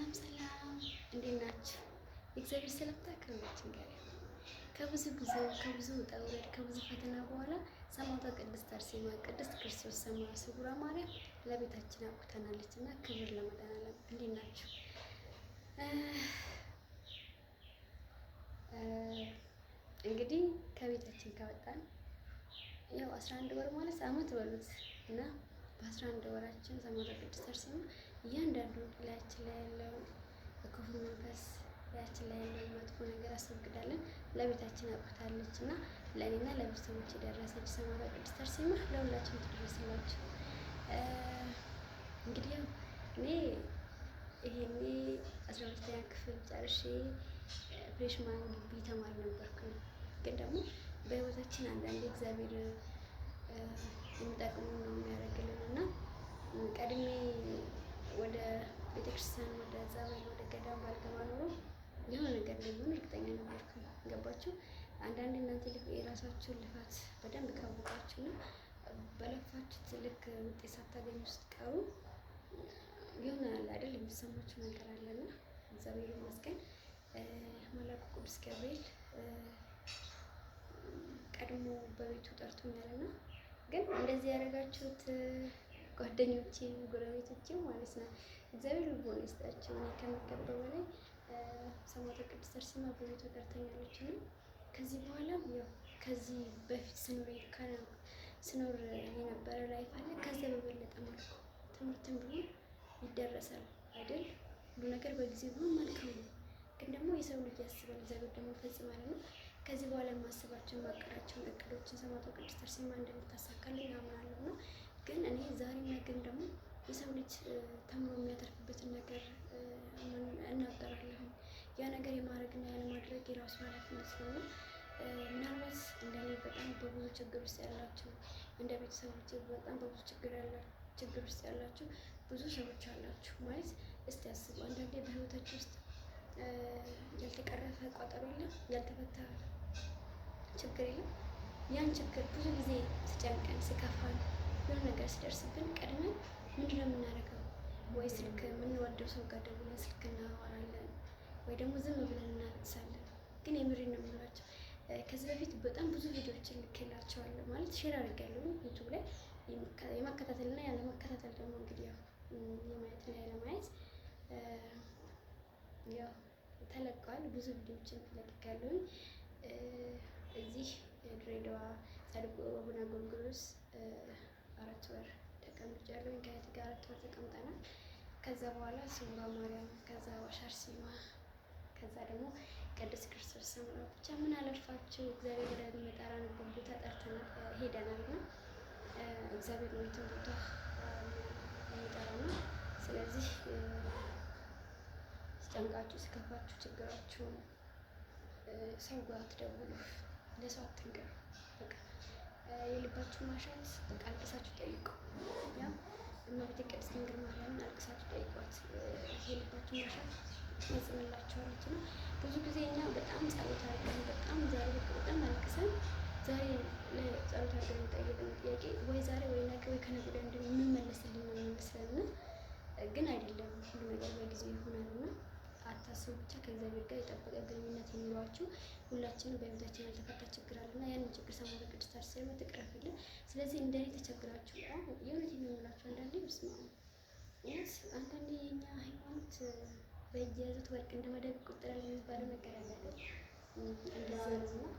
ሰላም ሰላም፣ እንዴት ናችሁ? እግዚአብሔር ሰላምታ ከሁላችን ጋር ከብዙ ጊዜ ከብዙ ውጣ ውረድ ከብዙ ፈተና በኋላ ሰማዕቷ ቅድስት አርሴማ ቅድስት ክርስቶስ ሰምራ ስውሯ ማርያም ለቤታችን አብቅታናለች እና ክብር ለመድኃኔዓለም። እንዴት ናችሁ? እንግዲህ ከቤታችን ካወጣን ያው 11 ወር ማለት አመት በሉት እና በ11 ወራችን ሰማዕቷ ቅድስት አርሴማ እያንዳንዱን ላያችን ላይ ያለውን ክፉ መንፈስ ላያችን ላይ ያለውን መጥፎ ነገር አስወግዳለን ለቤታችን አብቅታለች እና ለእኔና ለቤተሰቦች የደረሰች ሰማዕቷ ቅድስት አርሴማ ለሁላችንም ትደረስላችሁ። እንግዲህ ያው እኔ ይሄኔ 12ኛ ክፍል ጨርሼ ፍሬሽማን ግቢ ተማሪ ነበርኩኝ። ግን ደግሞ በህይወታችን አንዳንዴ እግዚአብሔር የሚጠቅሙ ነው የሚያደርግልን እና ቀድሜ ወደ ቤተክርስቲያን ወደ ጸበል ወደ ገዳም ባልገባ ኖሮ የሆነ ነገር እንደሚሆን እርግጠኛ ነበርኩኝ። ገባችሁ? አንዳንዴ እናንተ የራሳችሁን ልፋት በደንብ ካወቃችሁ እና በለፋችሁት ልክ ውጤት ሳታገኙ ስትቀሩ ይሆናል አይደል የሚሰማችሁ ነገር አለና እግዚአብሔር ይመስገን መልአኩ ቅዱስ ገብርኤል ቀድሞ በቤቱ ጠርቶኛልና ግን እንደዚህ ያደረጋችሁት ጓደኞቼ ጎረቤቶቼ ማለት ነው እግዚአብሔር ልቦና ይስጣቸው። እኔ ከሚገባው በላይ ሰማዕቷ ቅድስት አርሴማ በቤቱ ጠርተኛለች እና ከዚህ በኋላ ያው ከዚህ በፊት ስኖር የነበረ ላይፍ አለ። ከዚያ በበለጠ መልኩ ትምህርትም ቢሆን ይደረሳል አይደል? ሁሉ ነገር በጊዜው ቢሆን መልካም ነው። ግን ደግሞ የሰው ልጅ ያስባል፣ እግዚአብሔር ደግሞ ይፈጽማል ነው። ከዚህ በኋላ የማስባቸውን ማቀዳቸውን እቅዶችን ሰማዕቷ ቅድስት አርሴማ እንደምታሳካልኝ አምናለሁ ነው። ግን እኔ ዛሬ ነገም ደግሞ የሰው ልጅ ተምሮ የሚያተርፍበትን ነገር እናገራለሁ። ያ ነገር የማድረግና ያለማድረግ የራሱ ኃላፊነት ነው። ምናልባት እንደኔ በጣም በብዙ ችግር ውስጥ ያላችሁ እንደ ቤተሰቦች በጣም በብዙ ችግር ውስጥ ያላችሁ ብዙ ሰዎች አላችሁ ማለት እስቲ አስቡ። አንዳንዴ በህይወታችሁ ውስጥ ያልተቀረፈ ቋጠሮ የለም፣ ያልተፈታ ችግር የለም። ያን ችግር ብዙ ጊዜ ሲጨንቀን ሲከፋን የሆነ ነገር ሲደርስብን ቀድመን ምንድን ነው የምናደርገው? ወይ ስልክ የምንወደው ሰው ጋር ደውለን ስልክ እናወራለን፣ ወይ ደግሞ ዝም ብለን እናለቅሳለን። ግን የምሬን ነው የምላቸው። ከዚህ በፊት በጣም ብዙ ቪዲዮዎችን ልኬላቸዋለሁ ማለት ሼር አድርጌያለሁ ዩቱብ ላይ የመከታተልና ያለመከታተል ደግሞ እንግዲህ ያው የማየትና ያለማየት ያው ተለቀዋል። ብዙ ቪዲዮዎችን ለቅቄያለሁ። እዚህ ድሬዳዋ ጻድቁ አቡነ ጎርጎርዮስ 4 ወር ተቀምጫለሁ። ከእህቴ ጋር 4 ወር ተቀምጠናል። ከዛ በኋላ ስውሯ ማርያም፣ ከዛ ዋሻ አርሴማ፣ ከዛ ደግሞ ቅድስት ክርስቶስ ሰምራ ብቻ ምን አለፋችሁ እግዚአብሔር ወደሚጠራንበት ቦታ ጠርተናል ሄደናል እና እግዚአብሔር ነው የትም ቦታ የሚጠራው ነው። ስለዚህ ሲጨንቃችሁ ሲከፋችሁ ችግራችሁን ሰው ጋር አትደውሉ፣ ለሰው አትንገሩ። በቃ የልባችሁን ማሻት በቃ አልቅሳችሁ ጠይቁ። ያ እመቤቴ ቅድስት ድንግል ማርያምን አልቅሳችሁ ጠይቋት፣ የልባችሁን ማሻት ትፈጽምላችኋለች ነው። ብዙ ጊዜ እኛ በጣም ጸሎት አድርገን በጣም ዛሬ በጣም አልቅሰን ዛሬ ለጸሎት አድርገን የጠየቅነው ጥያቄ ወይ ዛሬ ወይ ነገ ወይ ከነገ ወዲያ እንደምንመለስልን ነው የሚመስለን፣ ግን አይደለም። ሁሉ ነገር በጊዜው ይሆናልና አታስቡ። ብቻ ከእግዚአብሔር ጋር የጠበቀ ግንኙነት የሚኖራችሁ። ሁላችንም በቤታችን ያልተፈታ ችግር አለና ያንን ችግር ሰማዕቷ ቅድስት አርሴማ ትቅረፍልን። ስለዚህ እንደኔ ተቸግራችሁ የእውነቴን ነው የምላችሁ። አንዳንዴ በስመ አብ እውነት አንዳንዴ የኛ ሃይማኖት በእጅ የያዙት ወርቅ እንደ መዳብ ይቆጠራል የሚባለው ነገር አለ አይደል? እንደዛ ነው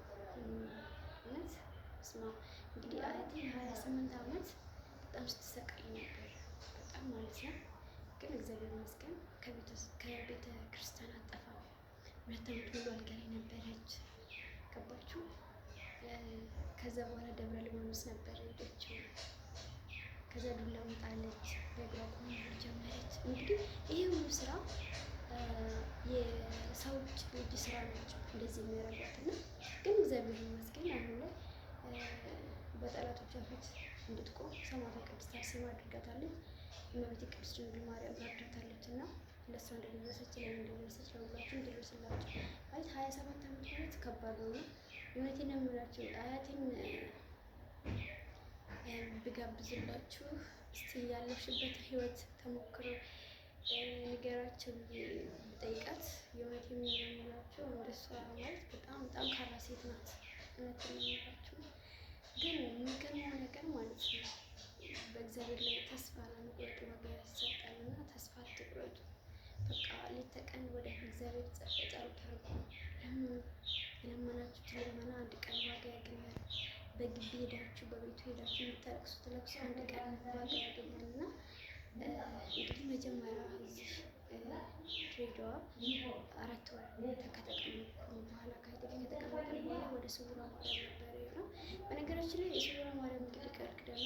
እውነት በስመ አብ። እንግዲህ አያቴ 28 ዓመት በጣም ስትሰቃይ ነበር፣ በጣም ማለት ነው። ግን እግዚአብሔር ይመስገን ከቤተ ክርስቲያን አጠፋም 2 ዓመት ሙሉ አልጋ ላይ ነበረች። ገባችሁ? ከዛ በኋላ ደብረ ሊባኖስ ነበር ሄደችው። ከዛ ዱላ ወጣለች፣ በእግሯ ቆማ ጀመረች። እንግዲህ ይሄ ሁሉ ስራ የሰዎች እጅ ስራ ናቸው እንደዚህ የሚያደርጓት እና ግን እግዚአብሔር ይመስገን አሁን ላይ በጠላቶቿ ፊት እንድትቆም ሰማዕቷ ቅድስት አርሴማ አድርጋታለች። እመቤቴ ቅድስት ድንግል ማርያም ረድታታለች እና ለእሷ እንደደረሰች ለምን እንደደረሰች ለሁላችሁም ትደርስላችሁ። ማለት 27 ዓመት ማለት ከባድ ነው። የእውነቴን ነው የምላችሁ። አያቴን ብጋብዝላችሁ እስቲ ያለፍሽበት ህይወት ተሞክሮ ንገራቸው ጠይቃት። የእውነት የሚላቸው እንደሷ ማለት በጣም ጠንካራ ሴት ናት። እውነት የሚላቸው ግን የሚገርመው ነገር ማለት ነው በእግዚአብሔር ላይ ተስፋ ለመቁረጥ ዋጋ ያሰጣል እና ተስፋ አትቁረጡ። በቃ ሌት ተቀን ወደ እግዚአብሔር ጸሎት አድርጉ። ለምኑ። የለመናችሁት ልመና አንድ ቀን ዋጋ ያገኛል። በግቢ ሄዳችሁ በቤቱ ሄዳችሁ የምታለቅሱት ለቅሶ አንድ ቀን ዋጋ ያገኛል እና እንግዲህ መጀመሪያ እዚህ ድሬዳዋ 4 ወር ከተቀመጥኩ በኋላ ከተቀመጥን በኋላ ወደ ስውሯ ማርያም ነበር ነው። በነገራችን ላይ የስውሯ ማርያም እንግዲህ ቃል ኪዳኑ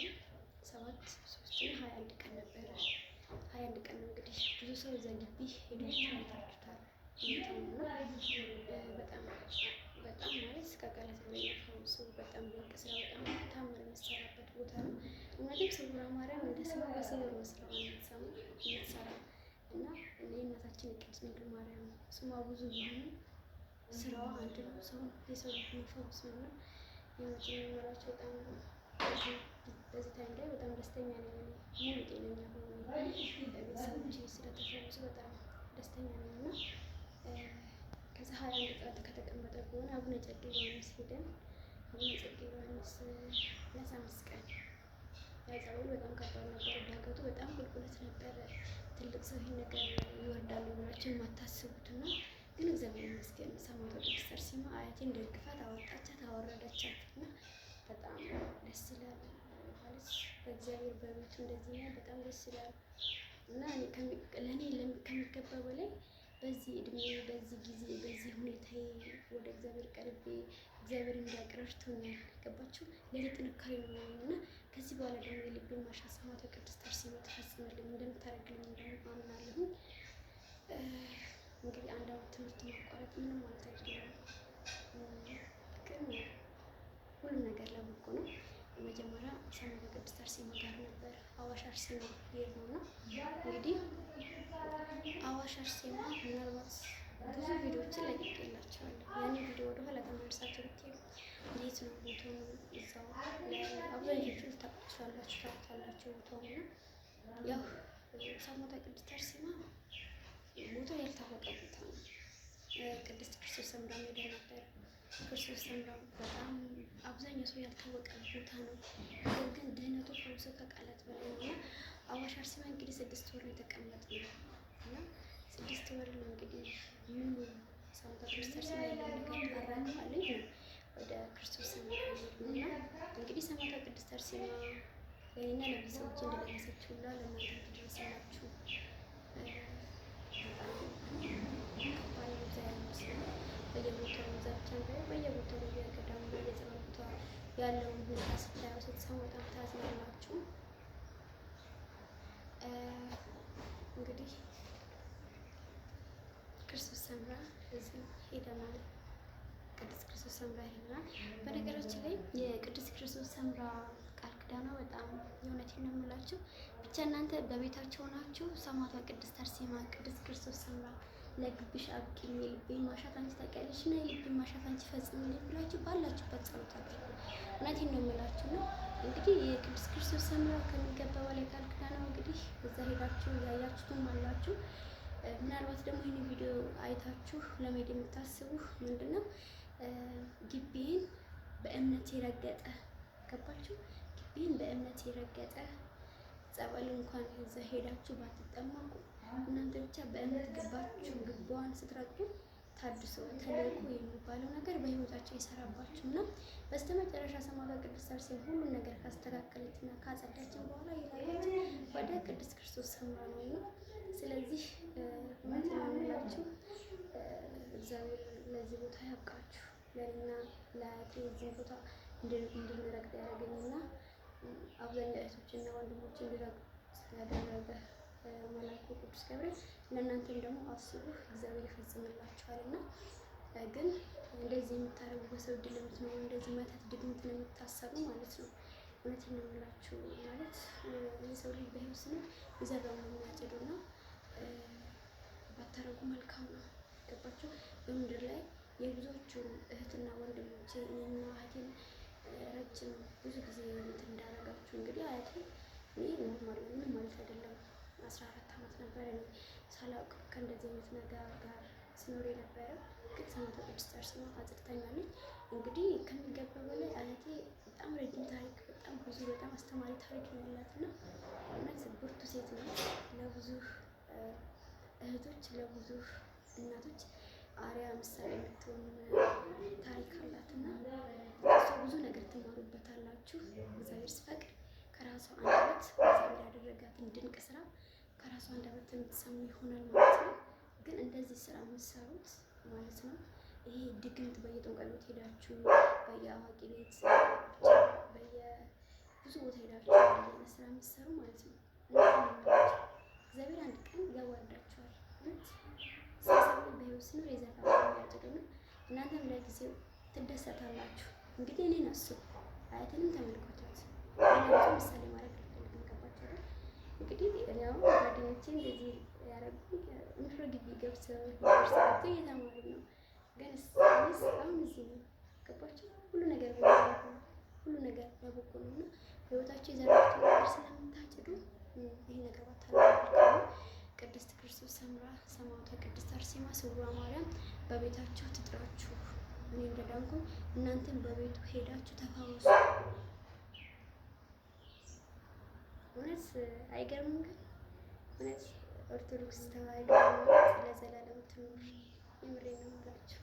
7 3 21 ቀን ነበረ። 21 ቀን ነው እንግዲህ ብዙ ሰው እዛ ግቢ ሄዳችሁ አይታችሁታል። በጣም ማለት ከቃላት በላይ ነው። ሰው በጣም ድንቅ ስራ፣ በጣም ታምር የሚሰራበት ቦታ ነው። እውነትም ስውሯ ማርያም እንደ ስሟ በስውር ነው ስራዋን የምትሰራ እና የእናታችን የቅድስት ድንግል ማርያም ስሟ ብዙ ቢሆንም ስራዋ አንድ ነው። ሰው የሰው ልጅ የሚፈውስ ነው እና የመላቸው በጣም በዚህ ታይም ላይ በጣም ደስተኛ ነኝ። ሙሉ ጤነኛ ሆኜ ቤተሰቦቼ ስለተፈወሱ በጣም ደስተኛ ነኝ እና ከዛ 21 ቀን ከተቀመጠ በኋላ አቡነ ጸጌ ዮሐንስ ሄደን አቡነ ጸጌ ዮሐንስ ለ5 ቀን ያዛው በጣም ከባድ ነበር። ዳገቱ በጣም ቁልቁለት ነበረ። ትልቅ ሰው ይሄን ነገር ይወርዳሉ ብላችሁ የማታስቡት እና ግን እግዚአብሔር ይመስገን ሰማዕቷ ቅድስት አርሴማ አያቴን ደግፋት አወጣቻት አወረደቻት እና በጣም ደስ ይላል። ማለት በእግዚአብሔር በቤቱ እንደዚህ ነው። በጣም ደስ ይላል እና ለእኔ ከሚገባ በላይ በዚህ እድሜ በዚህ ጊዜ በዚህ ሁኔታዬ ወደ እግዚአብሔር ቀርቤ እግዚአብሔር እንዲያቀረርቶኛል። ገባችሁ? ለእኔ ጥንካሬ ነው እና ከዚህ በኋላ ደግሞ የልቤን ማሻት ሰማዕቷ ቅድስት አርሴማ ትፈጽምልኝ እንደምታደርግልኝ እንደሆነ አምናለሁ። እንግዲህ አንድ አመት ትምህርት ማቋረጥ ምንም ማለት አይደለም፣ ግን ሁሉም ነገር ለበጎ ነው። መጀመሪያ ሰማዕቷ ቅድስት አርሴማ ጋር ነበር አዋሽ አርሴማ የሄድነው እና እንግዲህ አዋሽ አርሴማ ምናልባት ብዙ ቪዲዮዎችን ለቅቄላቸዋለሁ። ያን ቪዲዮ ወደኋላ ተመልሳችሁ ብትሄዱ እንዴት ነው ቦታውን እዛው አብዛኞቹ ታውቃላችሁ ቦታውን እና ያው ሰማዕቷ ቅድስት አርሴማ ቦታው ያልታወቀ ቦታ ነው። ቅድስት ክርስቶስ ሰምራ ሜዳ ነበር። ክርስቶስ ሰምራ በጣም አብዛኛው ሰው ያልታወቀ ቦታ ነው። ግን ድህነቱ ፈውሶ ከቃላት በላይ ነው እና አዋሽ አርሴማ እንግዲህ 6 ወር የተቀመጥነው እና 6 ወር ነው እንግዲህ ሙሉ ሰማዕቷ ቅድስት አርሴማ ያለውን ነገር አራግፋለች ነው ወደ ክርስቶስ ሰምራ እና እንግዲህ ሰማዕቷ ቅድስት አርሴማ ለእኔና ለቤተሰቦቼ እንደደረሰችሁላ ለእናንተ ትደርሳላችሁ። በየቦታው ዛቻን በየቦታው በየገዳሙ በየጸበል ያለውን ሁኔታ ስታዩ ስትሰሙ በጣም ታዝናላችሁ። እንግዲህ ክርስቶስ ሰምራ እዚህ ሄደናል። ቅድስት ክርስቶስ ሰምራ ሄደናል። በነገራችን ላይ የቅድስት ክርስቶስ ሰምራ ቃል ኪዳኗ በጣም የእውነቴን ነው የምላችሁ። ብቻ እናንተ በቤታችሁ ሆናችሁ ሰማዕቷ ቅድስት አርሴማ ቅድስት ክርስቶስ ሰምራ ለግብሽ አብቂኝ የልቤን ማሻት አንቺ ታውቂያለሽ እና የልቤን ማሻት አንቺ ፈጽምልኝ ብላችሁ ባላችሁበት ጸሎት አድርጉ። እውነቴን ነው የምላችሁ ነው። እንግዲህ የቅድስት ክርስቶስ ሰምራ ከሚገባ በላይ ቃል ኪዳኗ እንግዲህ እዛ ሄዳችሁ ያያችሁትም አላችሁ። ምናልባት ደግሞ ይህን ቪዲዮ አይታችሁ ለመሄድ የምታስቡ ምንድነው ግቢን በእምነት የረገጠ ገባችሁ? ግቢን በእምነት የረገጠ ጸበል እንኳን እዛ ሄዳችሁ ባትጠመቁ እናንተ ብቻ በእምነት ገባችሁ ግባዋን ስትረግጡ ታድሶ ተልእኮ የሚባለው ነገር በህይወታቸው የሰራባችሁ እና በስተመጨረሻ ሰማዕቷ ቅድስት አርሴማ ሁሉን ነገር ካስተካከለችና ካጸዳችን በኋላ የላከች ወደ ቅድስት ክርስቶስ ሰምራ ነው እና ስለዚህ እውነት የምላችሁ እግዚአብሔር ለዚህ ቦታ ያብቃችሁ። ለእኛ ለአያቴ እዚህ ቦታ እንድንረግጥ ያደረገኝና አብዛኛው እህቶችና ወንድሞች እንዲረግጡ ያደረገ መልአኩ ቅዱስ ገብርኤል ለእናንተም ደግሞ አስቡ እግዚአብሔር ይፈጽምላችኋል። እና ግን እንደዚህ የምታደርጉ በሰው እድል የምትኖሩ እንደዚህ መተት ድግምት ነው የምታሰሩ ማለት ነው። እውነቴን ነው የምላችሁ። ማለት የሰው ልጅ በህይወት ስኖር የዘራውን ነው የሚያጭደው እና ባታረጉ መልካም ነው። ገባችሁ? በምድር ላይ የብዙዎቹ እህትና ወንድሞቼ እኔና እህቴን ረጅም ብዙ ጊዜ እንትን እንዳደረጋችሁ እንግዲህ አያቴ እኔ ኖርማል ምንም ማለት አይደለም 14 ዓመት ነበረ ሳላውቅ ከእንደዚህ አይነት ነገር ጋር ስኖር የነበረ። ግን ሰማዕቷ ቅድስት አርሴማ አጽድታኛለች። እንግዲህ ከሚገባ በላይ አያቴ በጣም ረጅም ታሪክ፣ በጣም ብዙ፣ በጣም አስተማሪ ታሪክ ነው ያላት እና እውነት ብርቱ ሴት ናት። ለብዙ እህቶች፣ ለብዙ እናቶች አርያ ምሳሌ የምትሆን ታሪክ አላት እና እሷ ብዙ ነገር ትማሩበታላችሁ። እግዚአብሔር ሲፈቅድ ከራሷ አንደበት እግዚአብሔር ያደረጋትን ድንቅ ስራ ከራሷ አንደበት የምትሰሙ ይሆናል ማለት ነው። ግን እንደዚህ ስራ የምትሰሩት ማለት ነው ይሄ ድግምት በየጠንቋይ ቤት ሄዳችሁ፣ በየአዋቂ ቤት፣ በየብዙ ቦታ ሄዳችሁ እንደዚህ ስራ የምትሰሩ ማለት ነው እግዚአብሔር አንድ ቀን ያዋርዳችኋል። ሰው በህይወት ሲኖር የዘፋ የሚያጭዱ ነው። እናንተም ለጊዜው ትደሰታላችሁ። እንግዲህ እኔን አስቡ፣ አያትንም ተመልከቷት። ሌላ ምሳሌ ማድረግ አልፈልግም። ገባችሁ አይደል? እንግዲህ እኔው ጓደኞቼ እንደዚህ ያረጉኝ ምክሮ ግቢ ገብተው ዩኒቨርሲቲ እየተማሩ ነው። ግን አሁን እዚህ ነው። ገባችሁ? ሁሉ ነገር በበጎ ነው። ሁሉ ነገር በበጎ ነው እና ህይወታችሁ የዘራችሁትን ነገር ስለምታጭዱ ይህ ነገር ባታደርጉ። ቅድስት ክርስቶስ ሰምራ ሰማዕቷ ቅድስት አርሴማ ስውሯ ማርያም በቤታችሁ ትጥራችሁ። እኔ እንደዳንኩ እናንተም በቤቱ ሄዳችሁ ተፈወሱ። እውነት አይገርምም? ግን እውነት ኦርቶዶክስ ተዋሕዶ ለዘላለም ትኑር። የምሬን ነው የምላችሁ።